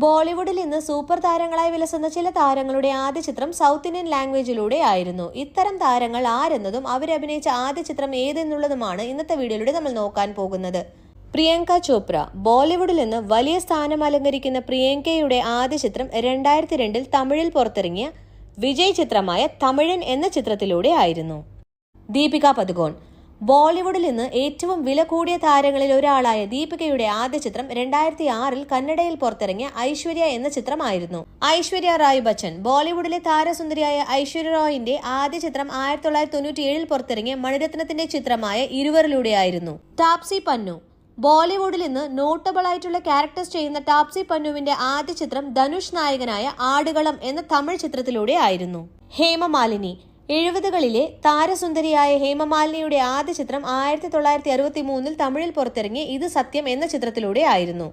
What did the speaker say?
ബോളിവുഡിൽ ഇന്ന് സൂപ്പർ താരങ്ങളായി വിലസുന്ന ചില താരങ്ങളുടെ ആദ്യ ചിത്രം സൗത്ത് ഇന്ത്യൻ ലാംഗ്വേജിലൂടെ ആയിരുന്നു. ഇത്തരം താരങ്ങൾ ആരെന്നതും അവരഭിനയിച്ച ആദ്യ ചിത്രം ഏതെന്നുള്ളതുമാണ് ഇന്നത്തെ വീഡിയോയിലൂടെ നമ്മൾ നോക്കാൻ പോകുന്നത്. പ്രിയങ്ക ചോപ്ര. ബോളിവുഡിൽ നിന്ന് വലിയ സ്ഥാനം അലങ്കരിക്കുന്ന പ്രിയങ്കയുടെ ആദ്യ ചിത്രം 2002 തമിഴിൽ പുറത്തിറങ്ങിയ വിജയ് ചിത്രമായ തമിഴൻ എന്ന ചിത്രത്തിലൂടെ ആയിരുന്നു. ദീപിക പദുകോൺ. ബോളിവുഡിൽ നിന്ന് ഏറ്റവും വില കൂടിയ താരങ്ങളിൽ ഒരാളായ ദീപികയുടെ ആദ്യ ചിത്രം 2006 കന്നഡയിൽ പുറത്തിറങ്ങിയ ഐശ്വര്യ എന്ന ചിത്രമായിരുന്നു. ഐശ്വര്യ റായ് ബച്ചൻ. ബോളിവുഡിലെ താരസുന്ദരിയായ ഐശ്വര്യ റായിന്റെ ആദ്യ ചിത്രം 1997 പുറത്തിറങ്ങിയ മണിരത്നത്തിന്റെ ചിത്രമായ ഇരുവരിലൂടെയായിരുന്നു. താപ്സി പന്നു. ബോളിവുഡിൽ നിന്ന് നോട്ടബിൾ ആയിട്ടുള്ള ക്യാരക്ടേഴ്സ് ചെയ്യുന്ന താപ്സി പന്നുവിന്റെ ആദ്യ ചിത്രം ധനുഷ് നായകനായ ആടുകളം എന്ന തമിഴ് ചിത്രത്തിലൂടെ ആയിരുന്നു. ഹേമമാലിനി. 70കളിലെ താരസുന്ദരിയായ ഹേമമാലിനിയുടെ ആദ്യ ചിത്രം 1963 തമിഴിൽ പുറത്തിറങ്ങിയ ഇത് സത്യം എന്ന ചിത്രത്തിലൂടെ ആയിരുന്നു.